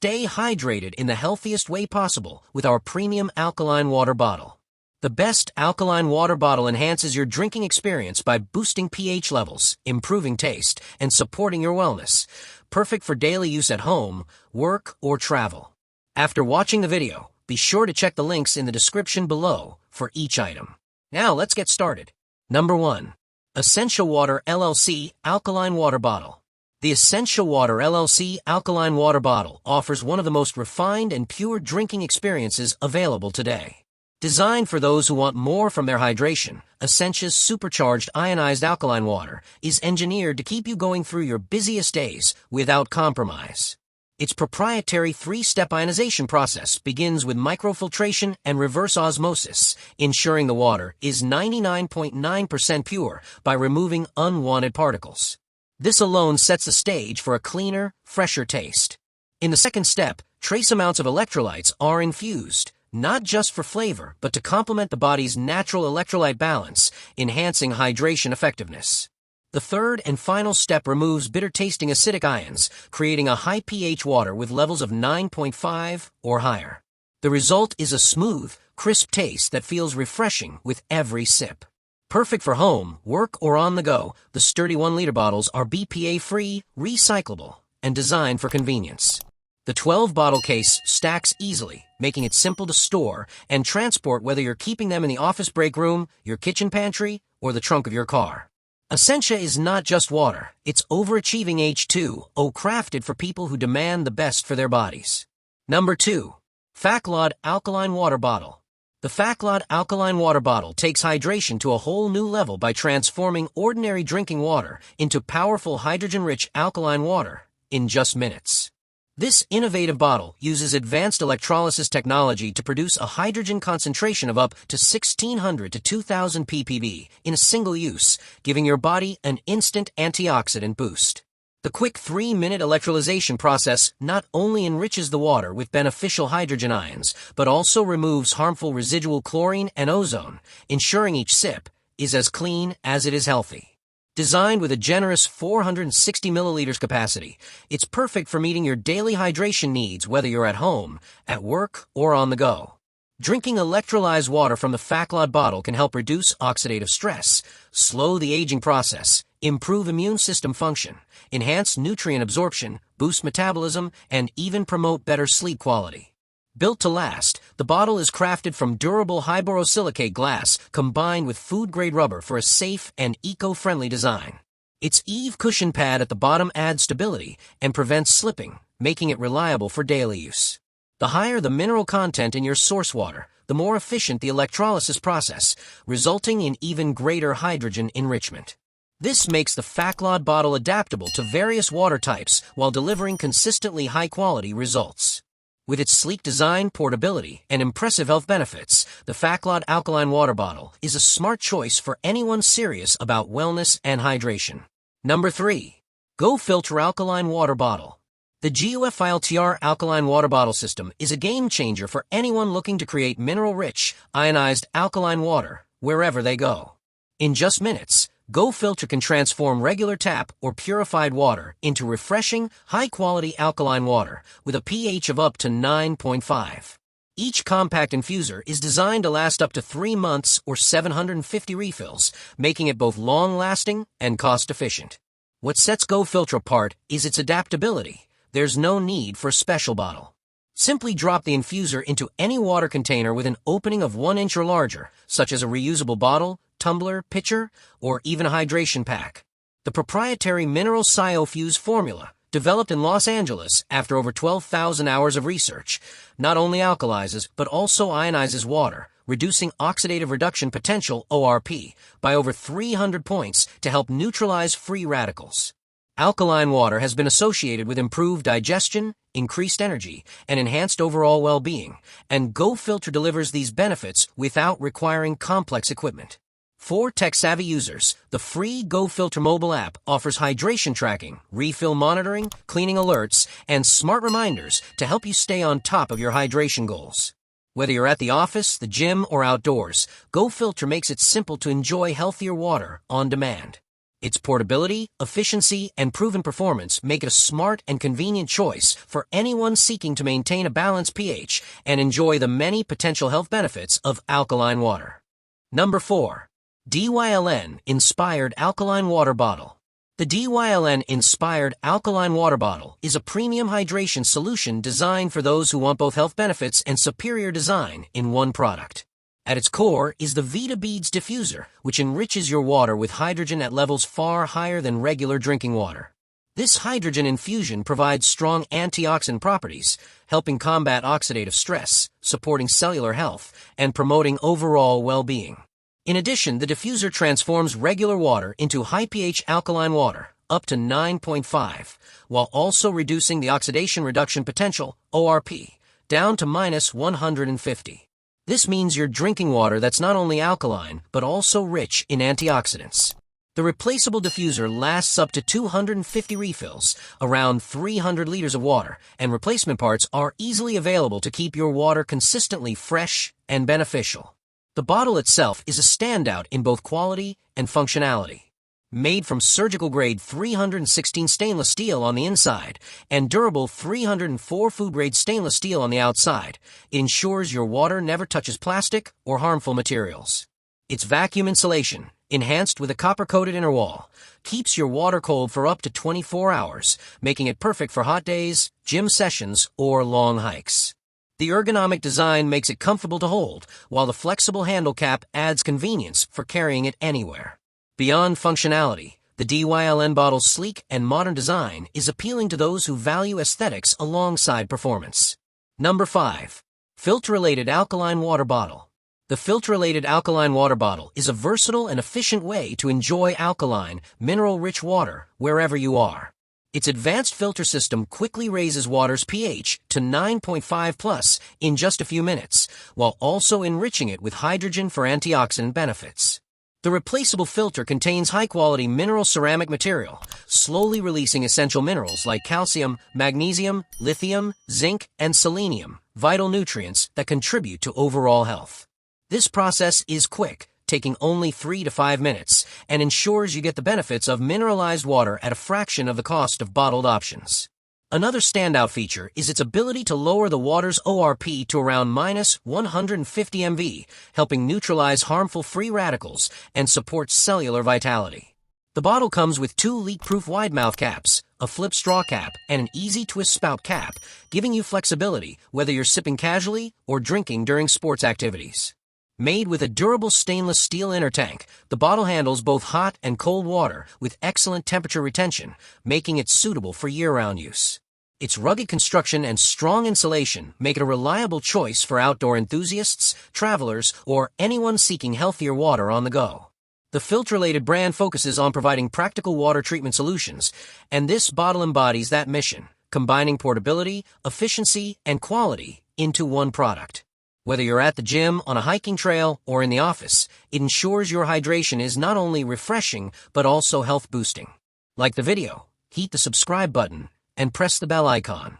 Stay hydrated in the healthiest way possible with our premium alkaline water bottle. The best alkaline water bottle enhances your drinking experience by boosting pH levels, improving taste, and supporting your wellness. Perfect for daily use at home, work, or travel. After watching the video, be sure to check the links in the description below for each item. Now let's get started. Number 1. Essentia Water LLC Alkaline Water Bottle. The Essentia Water LLC Alkaline Water Bottle offers one of the most refined and pure drinking experiences available today. Designed for those who want more from their hydration, Essentia's supercharged ionized alkaline water is engineered to keep you going through your busiest days without compromise. Its proprietary 3-step ionization process begins with microfiltration and reverse osmosis, ensuring the water is 99.9% pure by removing unwanted particles. This alone sets the stage for a cleaner, fresher taste. In the second step, trace amounts of electrolytes are infused, not just for flavor, but to complement the body's natural electrolyte balance, enhancing hydration effectiveness. The third and final step removes bitter-tasting acidic ions, creating a high pH water with levels of 9.5 or higher. The result is a smooth, crisp taste that feels refreshing with every sip. Perfect for home, work, or on the go, the sturdy 1-liter bottles are BPA-free, recyclable, and designed for convenience. The 12-bottle case stacks easily, making it simple to store and transport whether you're keeping them in the office break room, your kitchen pantry, or the trunk of your car. Essentia is not just water, it's overachieving H2O crafted for people who demand the best for their bodies. Number 2. Fakllod Alkaline Water Bottle. The Fakllod Alkaline Water Bottle takes hydration to a whole new level by transforming ordinary drinking water into powerful hydrogen-rich alkaline water in just minutes. This innovative bottle uses advanced electrolysis technology to produce a hydrogen concentration of up to 1,600 to 2,000 ppb in a single use, giving your body an instant antioxidant boost. The quick 3-minute electrolyzation process not only enriches the water with beneficial hydrogen ions, but also removes harmful residual chlorine and ozone, ensuring each sip is as clean as it is healthy. Designed with a generous 460 milliliters capacity, it's perfect for meeting your daily hydration needs whether you're at home, at work, or on the go. Drinking electrolyzed water from the Fakllod bottle can help reduce oxidative stress, slow the aging process, improve immune system function, enhance nutrient absorption, boost metabolism, and even promote better sleep quality. Built to last, the bottle is crafted from durable high-borosilicate glass combined with food-grade rubber for a safe and eco-friendly design. Its eave cushion pad at the bottom adds stability and prevents slipping, making it reliable for daily use. The higher the mineral content in your source water, the more efficient the electrolysis process, resulting in even greater hydrogen enrichment. This makes the Fakllod bottle adaptable to various water types while delivering consistently high-quality results. With its sleek design, portability, and impressive health benefits, the Fakllod Alkaline Water Bottle is a smart choice for anyone serious about wellness and hydration. Number 3. GOFILTR Alkaline Water Bottle. The GOFILTR Alkaline Water Bottle system is a game-changer for anyone looking to create mineral-rich, ionized alkaline water wherever they go. In just minutes, GOFILTR can transform regular tap or purified water into refreshing, high-quality alkaline water with a pH of up to 9.5. Each compact infuser is designed to last up to 3 months or 750 refills, making it both long-lasting and cost-efficient. What sets GOFILTR apart is its adaptability. There's no need for a special bottle. Simply drop the infuser into any water container with an opening of 1 inch or larger, such as a reusable bottle, tumbler, pitcher, or even a hydration pack. The proprietary mineral CyoFuse formula, developed in Los Angeles after over 12,000 hours of research, not only alkalizes but also ionizes water, reducing oxidative reduction potential (ORP) by over 300 points to help neutralize free radicals. Alkaline water has been associated with improved digestion, increased energy, and enhanced overall well-being, and GOFILTR delivers these benefits without requiring complex equipment. For tech-savvy users, the free GOFILTR mobile app offers hydration tracking, refill monitoring, cleaning alerts, and smart reminders to help you stay on top of your hydration goals. Whether you're at the office, the gym, or outdoors, GOFILTR makes it simple to enjoy healthier water on demand. Its portability, efficiency, and proven performance make it a smart and convenient choice for anyone seeking to maintain a balanced pH and enjoy the many potential health benefits of alkaline water. Number 4. DYLN Inspired Alkaline Water Bottle. The DYLN Inspired Alkaline Water Bottle is a premium hydration solution designed for those who want both health benefits and superior design in one product. At its core is the Vita Beads diffuser, which enriches your water with hydrogen at levels far higher than regular drinking water. This hydrogen infusion provides strong antioxidant properties, helping combat oxidative stress, supporting cellular health, and promoting overall well-being. In addition, the diffuser transforms regular water into high-pH alkaline water, up to 9.5, while also reducing the oxidation reduction potential, ORP, down to -150. This means you're drinking water that's not only alkaline, but also rich in antioxidants. The replaceable diffuser lasts up to 250 refills, around 300 liters of water, and replacement parts are easily available to keep your water consistently fresh and beneficial. The bottle itself is a standout in both quality and functionality. Made from surgical-grade 316 stainless steel on the inside and durable 304 food-grade stainless steel on the outside, it ensures your water never touches plastic or harmful materials. Its vacuum insulation, enhanced with a copper-coated inner wall, keeps your water cold for up to 24 hours, making it perfect for hot days, gym sessions, or long hikes. The ergonomic design makes it comfortable to hold, while the flexible handle cap adds convenience for carrying it anywhere. Beyond functionality, the DYLN bottle's sleek and modern design is appealing to those who value aesthetics alongside performance. Number 5. Filterelated Alkaline Water Bottle. The Filterelated Alkaline Water Bottle is a versatile and efficient way to enjoy alkaline, mineral-rich water wherever you are. Its advanced filter system quickly raises water's pH to 9.5+ in just a few minutes, while also enriching it with hydrogen for antioxidant benefits. The replaceable filter contains high-quality mineral ceramic material, slowly releasing essential minerals like calcium, magnesium, lithium, zinc, and selenium, vital nutrients that contribute to overall health. This process is quick, taking only 3 to 5 minutes, and ensures you get the benefits of mineralized water at a fraction of the cost of bottled options. Another standout feature is its ability to lower the water's ORP to around -150 MV, helping neutralize harmful free radicals and support cellular vitality. The bottle comes with 2 leak-proof wide-mouth caps, a flip straw cap, and an easy-twist spout cap, giving you flexibility whether you're sipping casually or drinking during sports activities. Made with a durable stainless steel inner tank, the bottle handles both hot and cold water with excellent temperature retention, making it suitable for year-round use. Its rugged construction and strong insulation make it a reliable choice for outdoor enthusiasts, travelers, or anyone seeking healthier water on the go. The Filterelated brand focuses on providing practical water treatment solutions, and this bottle embodies that mission, combining portability, efficiency, and quality into one product. Whether you're at the gym, on a hiking trail, or in the office, it ensures your hydration is not only refreshing, but also health-boosting. Like the video, hit the subscribe button, and press the bell icon.